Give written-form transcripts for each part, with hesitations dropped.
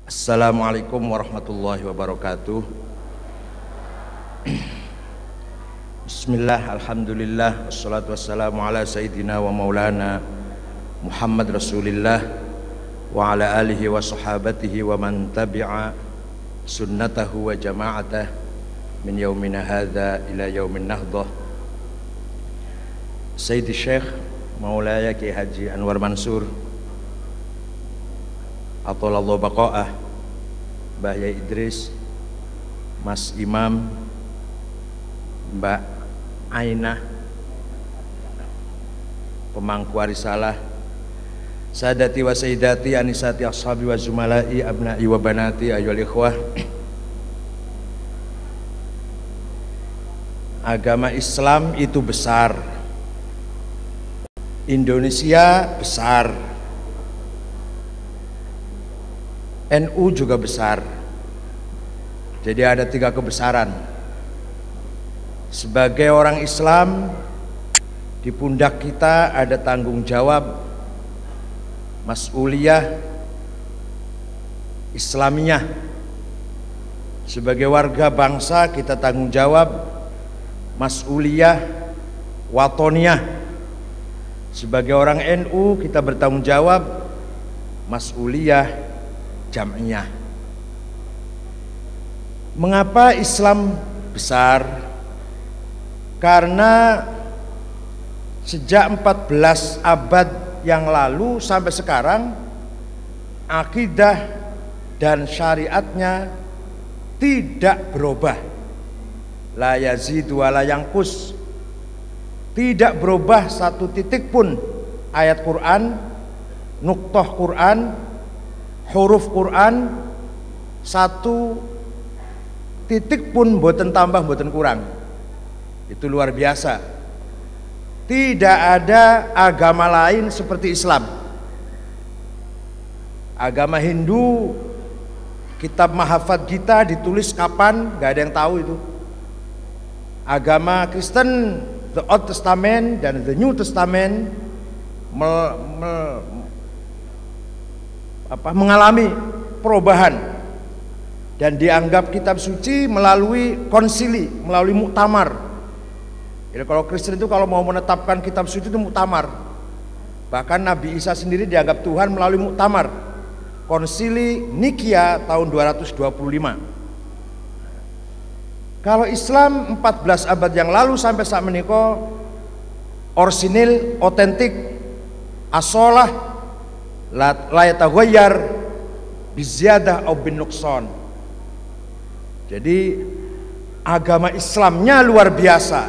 Assalamualaikum warahmatullahi wabarakatuh. Bismillah, alhamdulillah, wassalatu wassalamu ala sayyidina wa maulana Muhammad Rasulillah wa ala alihi wa sahabatihi wa man tabi'a sunnatahu wa jama'atah min yaumina hadha ila yaumin nahdah. Sayyidi Syekh Maulaya Ki Haji Anwar Mansur Athalallahu baqa'ah, Mbah Yai Idris, Mas Imam, Mbak Ainah, pemangku risalah, sadati wa sayyidati anisati ashabi wa zumalai abna'i wa banati ayyuhal ikhwah. Agama Islam itu besar, Indonesia besar, NU juga besar. Jadi ada 3 kebesaran. Sebagai orang Islam, di pundak kita ada tanggung jawab mas'uliyah Islamiyah. Sebagai warga bangsa kita tanggung jawab mas'uliyah watoniyah. Sebagai orang NU kita bertanggung jawab mas'uliyah jam'iyah. Mengapa Islam besar? Karena sejak 14 abad yang lalu sampai sekarang akidah dan syariatnya tidak berubah. La yazidu wa la yanqus. Tidak berubah satu titik pun ayat Quran, nuktah Quran, huruf Quran, satu titik pun mboten tambah mboten kurang. Itu luar biasa. Tidak ada agama lain seperti Islam. Agama Hindu, kitab Mahafad Gita ditulis kapan? Gak ada yang tahu itu. Agama Kristen, The Old Testament dan The New Testament mengalami perubahan dan dianggap kitab suci melalui konsili, melalui muktamar. Jadi kalau Kristen itu kalau mau menetapkan kitab suci itu muktamar. Bahkan Nabi Isa sendiri dianggap Tuhan melalui muktamar. Konsili Nikia tahun 225. Kalau Islam 14 abad yang lalu sampai saat menika orsinil, otentik, asolah, la yataghayyar biziyadah aw bin nuqsan. Jadi agama Islamnya luar biasa.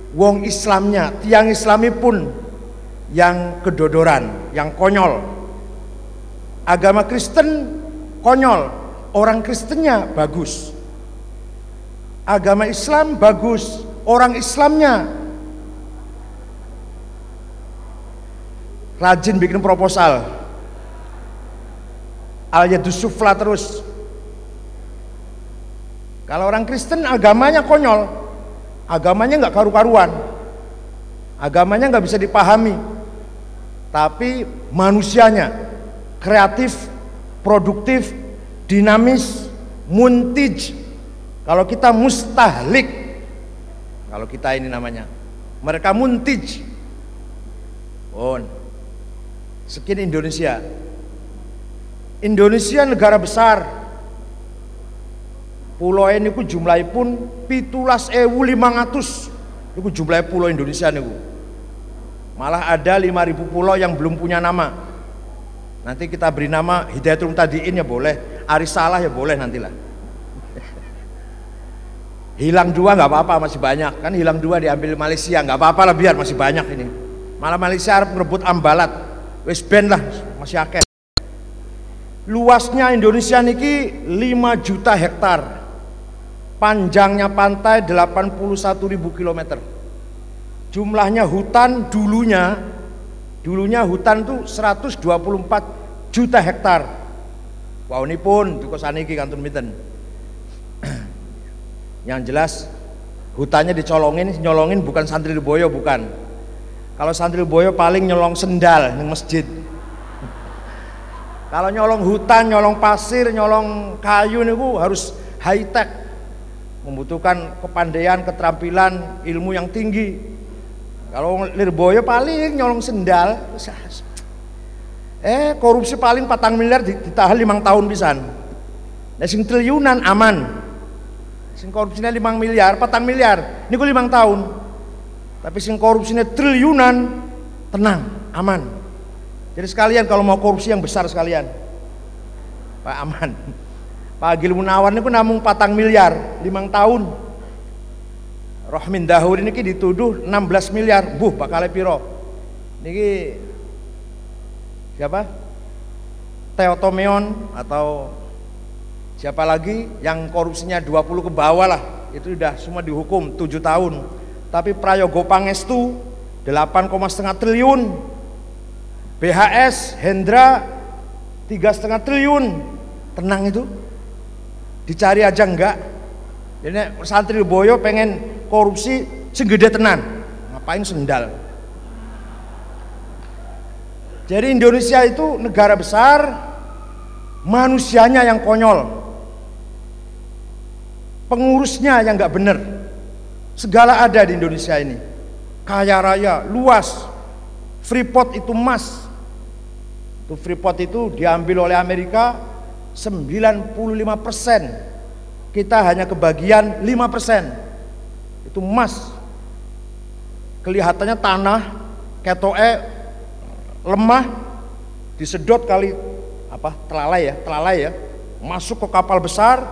Wong Islamnya, tiang Islami pun yang kedodoran, yang konyol. Agama Kristen konyol, orang Kristennya bagus. Agama Islam bagus, orang Islamnya rajin bikin proposal, al-yadus sufla terus. Kalau orang Kristen agamanya konyol, agamanya nggak karu-karuan, agamanya nggak bisa dipahami, tapi manusianya kreatif, produktif, dinamis, muntij. Kalau kita mustahlik, kalau kita ini namanya, mereka muntij. Sekian Indonesia. Indonesia negara besar. Pulau ini ku jumlahnya pun 17.500. Itu jumlah pulau Indonesia niku. Malah ada 5.000 pulau yang belum punya nama. Nanti kita beri nama Hidayatul Muhtadiin ya boleh, Arisalah ya boleh nantilah. Hilang 2 nggak apa-apa, masih banyak kan. Hilang 2 diambil Malaysia nggak apa-apa lah, biar masih banyak ini. Malah Malaysia harap merebut Ambalat, wis ben lah masih akeh. Luasnya Indonesia niki 5 juta hektar, panjangnya pantai 81.000 km. Jumlahnya hutan dulunya hutan tuh 124 juta hektar. Wow, ini pun cukup saniki kantun miten. Yang jelas hutannya nyolongin bukan santri Boyo, bukan. Kalau santri Boyo paling nyolong sendal di masjid. Kalau nyolong hutan, nyolong pasir, nyolong kayu niku harus high tech, membutuhkan kepandaian, keterampilan, ilmu yang tinggi. Kalau Lirboyo paling nyolong sendal, korupsi paling 4 miliar ditahan 5 tahun pisan. Nah sing triliunan aman, sing korupsinya 5 miliar, 4 miliar, niku 5 tahun. Tapi sing korupsinya triliunan, tenang, aman. Jadi sekalian kalau mau korupsi yang besar sekalian, Pak aman. Pak Agil Munawar niku namung 4 miliar, 5 tahun. Rohmin Dahur ini dituduh 16 miliar, bakal piro? Niki siapa? Teotomeon atau siapa lagi yang korupsinya 20 ke bawah lah, itu udah semua dihukum 7 tahun. Tapi Prayogo Pangestu 8,5 triliun, BHS Hendra 3,5 triliun, tenang itu, dicari aja enggak. Jadi santri Boyo pengen korupsi segede tenan, ngapain sendal. Jadi Indonesia itu negara besar, manusianya yang konyol, pengurusnya yang nggak bener. Segala ada di Indonesia ini, kaya raya, luas. Freeport itu emas. Itu Freeport itu diambil oleh Amerika 95%. Kita hanya kebagian 5%. Itu emas. Kelihatannya tanah ketoke lemah, disedot kali telalai ya, masuk ke kapal besar.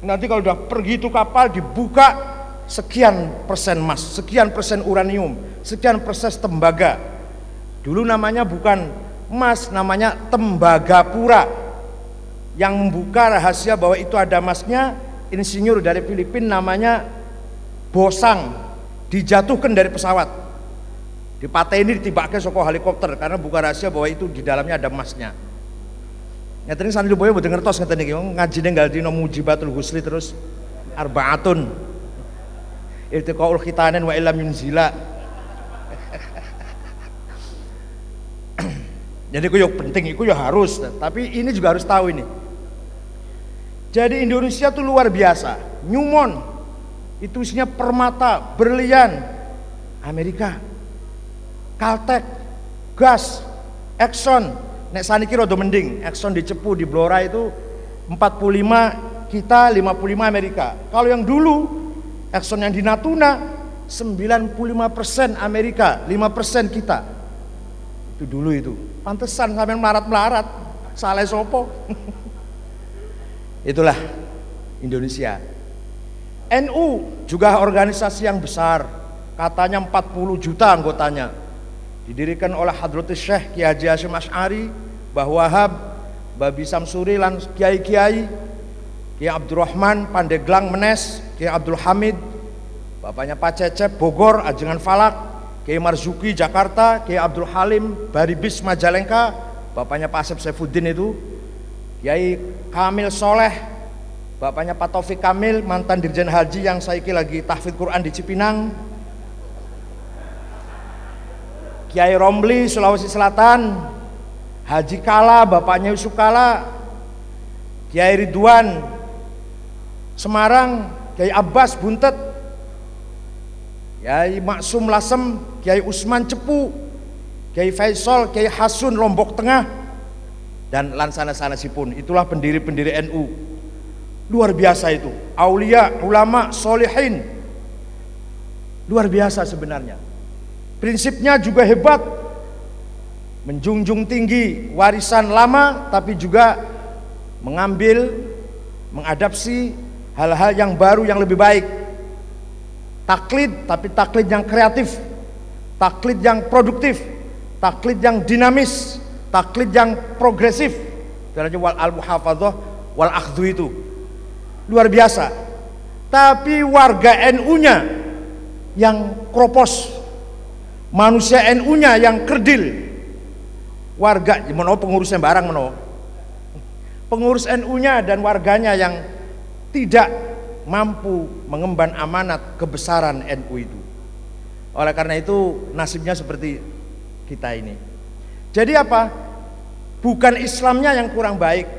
Nanti kalau udah pergi itu kapal dibuka, sekian persen emas, sekian persen uranium, sekian persen tembaga. Dulu namanya bukan emas, namanya Tembagapura. Yang membuka rahasia bahwa itu ada emasnya insinyur dari Filipina namanya Bosang, dijatuhkan dari pesawat, dipateni, ditibake saka helikopter karena buka rahasia bahwa itu di dalamnya ada emasnya. Ngeten santri boyo mboten ngertos ngeten iki, ngajine nggal dina Mujibatul Husli terus arbaatun irtiqaul khitanin wa illam yunzila. Jadi itu ya penting, itu ya harus, tapi ini juga harus tahu ini. Jadi Indonesia tuh luar biasa. Newmont itu isinya permata, berlian. Amerika, Caltech, gas, Exxon. Nek saniki rada mending, Exxon di Cepu di Blora itu 45 kita, 55 Amerika. Kalau yang dulu Exxon yang di Natuna 95% Amerika, 5% kita. Itu dulu itu. Pantesan sampai melarat-melarat, salah sopo. Itulah Indonesia. NU juga organisasi yang besar, katanya 40 juta anggotanya. Didirikan oleh Hadratus Syekh Kiai Haji Hasyim Asy'ari, Mbah Wahab, Babi Samsuri lan kiai-kiai, Kiai Abdurrahman Pandeglang Menes, Kiai Abdul Hamid, bapaknya Pak Cecep Bogor, Ajengan Falak, Kiai Marzuki Jakarta, Kiai Abdul Halim Baribis Majalengka, bapaknya Pak Asep Saifuddin itu, Kiai Kamil Soleh, bapaknya Pak Taufik Kamil, mantan Dirjen Haji yang saiki lagi tahfidz Quran di Cipinang, Kiai Romli Sulawesi Selatan, Haji Kala, bapaknya Yusuf Kala, Kiai Ridwan Semarang, Kiai Abbas Buntet, Kiai Maksum Lasem, Kiai Usman Cepu, Kiai Faisal, Kiai Hasun Lombok Tengah, dan lansana-sanasipun. Itulah pendiri-pendiri NU. Luar biasa itu, aulia, ulama, solihin. Luar biasa sebenarnya. Prinsipnya juga hebat, menjunjung tinggi warisan lama, tapi juga mengambil, mengadapsi hal-hal yang baru yang lebih baik. Taklid, tapi taklid yang kreatif, taklid yang produktif, taklid yang dinamis, taklid yang progresif. Caranya wal al-muhafadzah wal akhdhu itu luar biasa. Tapi warga NU-nya yang kropos, manusia NU-nya yang kerdil. Warga, menawa pengurusnya barang menawa. Pengurus NU-nya dan warganya yang tidak mampu mengemban amanat kebesaran NU itu. Oleh karena itu nasibnya seperti kita ini. Jadi apa? Bukan Islamnya yang kurang baik,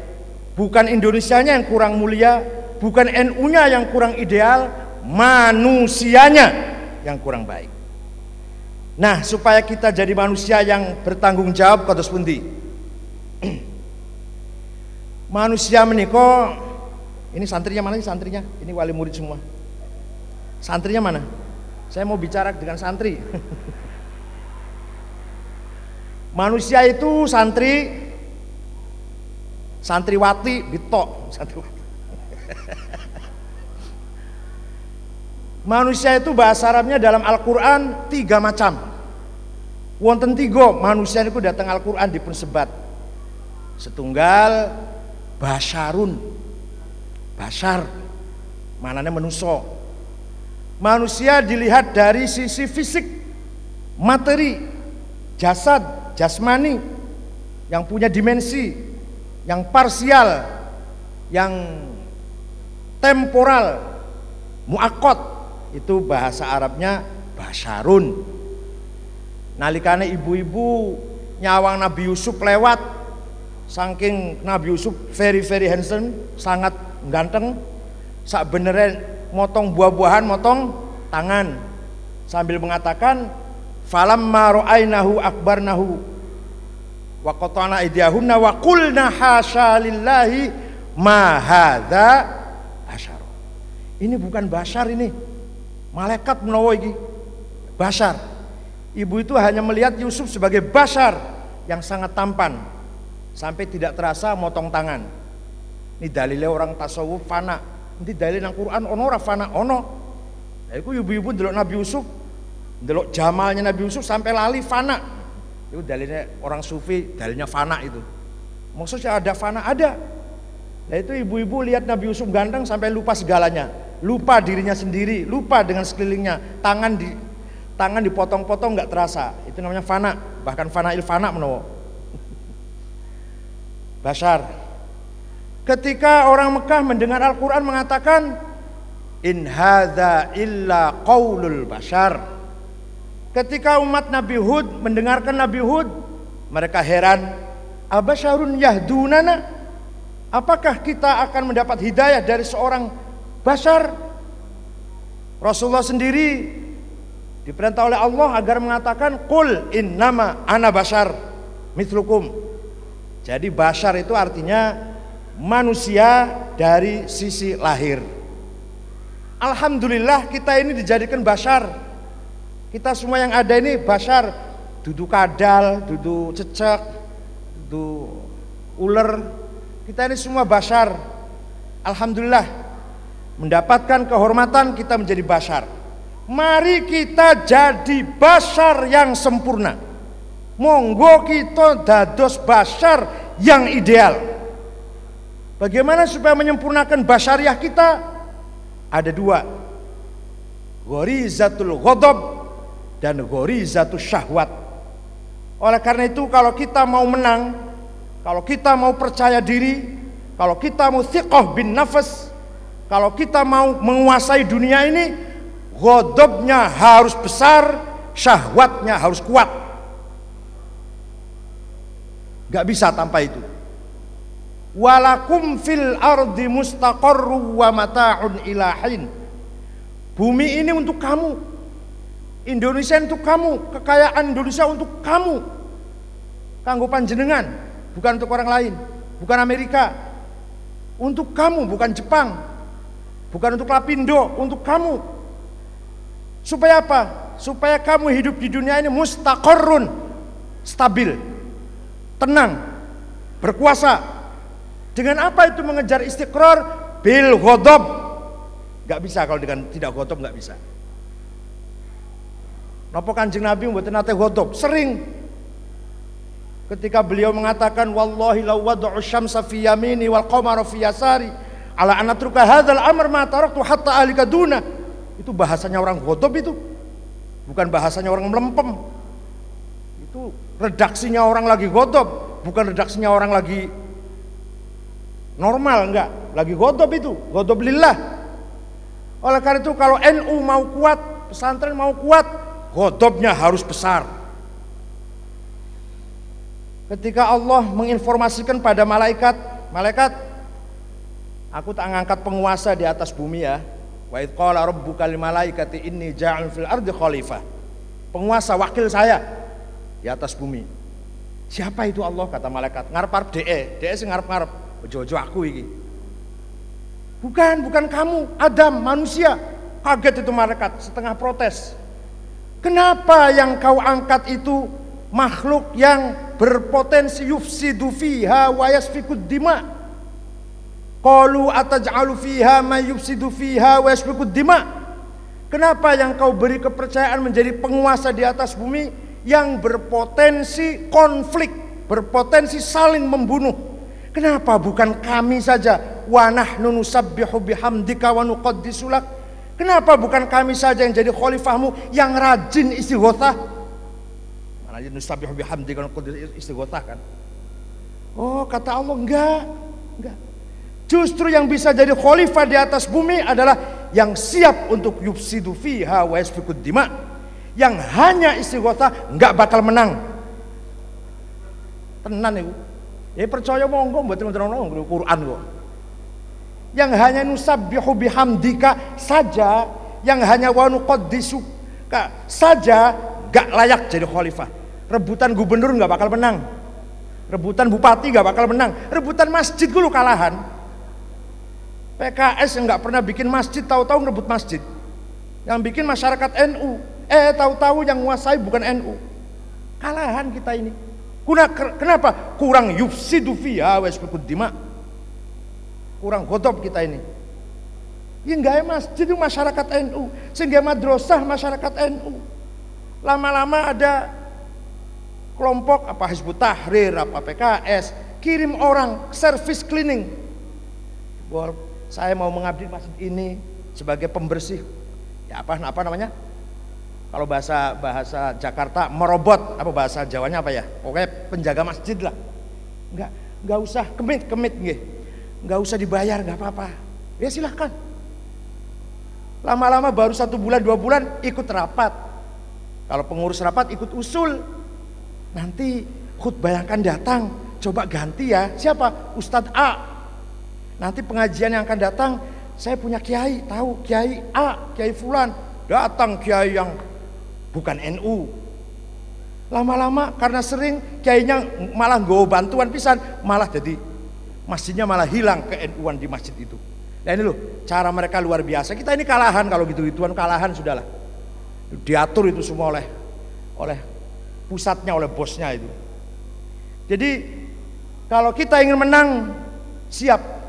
bukan Indonesianya yang kurang mulia, bukan NU-nya yang kurang ideal, manusianya yang kurang baik. Nah, supaya kita jadi manusia yang bertanggung jawab kados pundi? Manusia menika, ini santrinya mana sih santrinya? Ini wali murid semua. Santrinya mana? Saya mau bicara dengan santri. Manusia itu santriwati bitok, santriwati. Manusia itu bahasa Arabnya dalam Al-Quran 3 macam. Wonten 3 manusia itu datang Al-Quran dipun sebat. Setunggal basyarun, basyar, manane manusia. Manusia dilihat dari sisi fisik, materi, jasad, jasmani, yang punya dimensi, yang parsial, yang temporal, mu'akkad. Itu bahasa Arabnya basyarun. Nalikane ibu-ibu nyawang Nabi Yusuf lewat, saking Nabi Yusuf very handsome, sangat ganteng, sak beneran motong buah-buahan, motong tangan sambil mengatakan falamma ra'ainahu akbarnahu wa qata'na aydiyahunna wa qulna hasya lillahi ma hadza asyara. Ini bukan basyar, ini malaikat menawa iki basyar. Ibu itu hanya melihat Yusuf sebagai basyar yang sangat tampan sampai tidak terasa motong tangan. Ini dalilnya orang tasawuf fana. Nanti dalil nang Quran ono ora fana ono. Lah iku ibu-ibu ndelok Nabi Yusuf, ndelok jamalnya Nabi Yusuf sampai lali fana. Itu dalilnya orang sufi, dalilnya fana itu. Maksudnya ada fana, ada. Nah itu ibu-ibu lihat Nabi Yusuf ganteng sampai lupa segalanya, lupa dirinya sendiri, lupa dengan sekelilingnya, tangan dipotong-potong nggak terasa. Itu namanya fana, bahkan fanail fana menawa. Basyar. Ketika orang Mekah mendengar Al-Quran mengatakan in hadza illa qaulul basyar. Ketika umat Nabi Hud mendengarkan Nabi Hud, mereka heran, abasyarun yahdunana? Apakah kita akan mendapat hidayah dari seorang basyar? Rasulullah sendiri diperintah oleh Allah agar mengatakan qul innama ana basyar mithlukum. Jadi basyar itu artinya manusia dari sisi lahir. Alhamdulillah kita ini dijadikan basyar. Kita semua yang ada ini basyar, dudu kadal, dudu cecek, dudu ular. Kita ini semua basyar. Alhamdulillah mendapatkan kehormatan kita menjadi basyar. Mari kita jadi basyar yang sempurna. Monggo kita dados basyar yang ideal. Bagaimana supaya menyempurnakan basyariah kita? Ada 2, ghorizatul ghadab dan ghorizatul syahwat. Oleh karena itu kalau kita mau menang, kalau kita mau percaya diri, kalau kita mau thiqah bin nafas, kalau kita mau menguasai dunia ini, ghadabnya harus besar, syahwatnya harus kuat. Gak bisa tanpa itu. Walakum fil ardi mustaqarru wa mata'un ilahin. Bumi ini untuk kamu, Indonesia untuk kamu, kekayaan Indonesia untuk kamu, kanggo panjenengan, bukan untuk orang lain, bukan Amerika, untuk kamu, bukan Jepang, bukan untuk Lapindo, untuk kamu. Supaya apa? Supaya kamu hidup di dunia ini mustaqarrun, stabil, tenang, berkuasa. Dengan apa itu mengejar istiqrar? Bil ghadab. Gak bisa kalau dengan tidak ghadab, gak bisa. Napa Kanjeng Nabi mboten nate ghadab? Sering. Ketika beliau mengatakan wallahi law wada'u syamsa fi yamini wal qamara fi yasari ala an atruka hadzal amr ma taraktu hatta ahlika duna. Itu bahasanya orang ghadab itu. Bukan bahasanya orang melempem. Itu redaksinya orang lagi ghadab, bukan redaksinya orang lagi normal, enggak, lagi ghadab itu, ghadab lillah. Oleh karena itu kalau NU mau kuat, pesantren mau kuat, ghadabnya harus besar. Ketika Allah menginformasikan pada malaikat, malaikat, aku tak ngangkat penguasa di atas bumi ya. Wa idz qala rabbuka lil malaikati inni ja'ilun fil ardi khalifah. Penguasa wakil saya di atas bumi. Siapa itu Allah? Kata malaikat. Ngarep-arep DE sing ngarep-ngarep. Ojo-ojo aku iki. Bukan kamu, Adam, manusia. Kaget itu malaikat, setengah protes. Kenapa yang kau angkat itu makhluk yang berpotensi yufsidu fiha wa yasfikud dima? Qalu ataj'alu fiha may yufsidu fiha wa yasfikud dima? Kenapa yang kau beri kepercayaan menjadi penguasa di atas bumi yang berpotensi konflik, berpotensi saling membunuh? Kenapa bukan kami saja? Wa nahnu nusabbihu bihamdika wa nuqaddisu lak. Kenapa bukan kami saja yang jadi khalifahmu yang rajin istighotsah? Mana nusabbihu bihamdika wa nuqaddisu istighotsah kan? Oh, kata Allah enggak. Justru yang bisa jadi khalifah di atas bumi adalah yang siap untuk yufsidu fiha wa yasfikud dima. Yang hanya istighotsah enggak bakal menang. Tenan itu. Ya percaya monggo mboten wonten Quran kok. Yang hanya nusabbihu bihamdika saja, yang hanya wa nuqaddisu saja enggak layak jadi khalifah. Rebutan gubernur enggak bakal menang. Rebutan bupati enggak bakal menang. Rebutan masjid dulu kalahan. PKS yang nggak pernah bikin masjid tahu-tahu ngerebut masjid. Yang bikin masyarakat NU, tahu-tahu yang menguasai bukan NU. Kalahan kita ini. Kenapa? Kurang yufsidu fiha wa yasfikud dima. Kurang godop kita ini. Ya nggak ya masjid itu masyarakat NU, sehingga madrasah masyarakat NU. Lama-lama ada kelompok apa Hizbut Tahrir, apa PKS, kirim orang service cleaning. Saya mau mengabdi masjid ini sebagai pembersih, ya apa namanya? Kalau bahasa Jakarta merobot, apa bahasa Jawanya apa ya? Pokoknya penjaga masjid lah. Nggak usah kemit nggih. Nggak usah dibayar, nggak apa-apa. Ya silahkan. Lama-lama baru 1 bulan 2 bulan ikut rapat. Kalau pengurus rapat ikut usul. Nanti khutbah yang akan datang coba ganti ya. Siapa? Ustadz A. Nanti pengajian yang akan datang, saya punya kiai, tahu kiai A, kiai fulan, datang kiai yang bukan NU. Lama-lama karena sering kiainya malah nggawa bantuan pisan, malah jadi masjidnya malah hilang ke NU-an di masjid itu. Nah ini loh, cara mereka luar biasa. Kita ini kalahan kalau gitu-gituan, kalahan sudahlah. Diatur itu semua oleh pusatnya, oleh bosnya itu. Jadi kalau kita ingin menang, siap.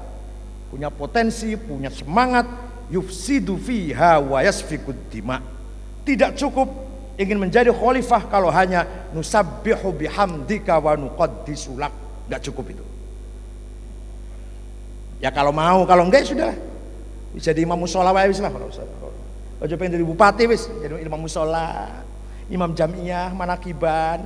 Punya potensi, punya semangat, yufsidu fiha wa yasfikud dima. Tidak cukup ingin menjadi khalifah kalau hanya nusabbihu bihamdika wa nuqaddisu lak. Enggak cukup itu. Ya kalau mau, kalau enggak ya sudah. Bisa jadi imam mushola wae wis lah kalau usah. Aja pengen jadi bupati wis, jadi imam mushola, imam jamiah, manakiban.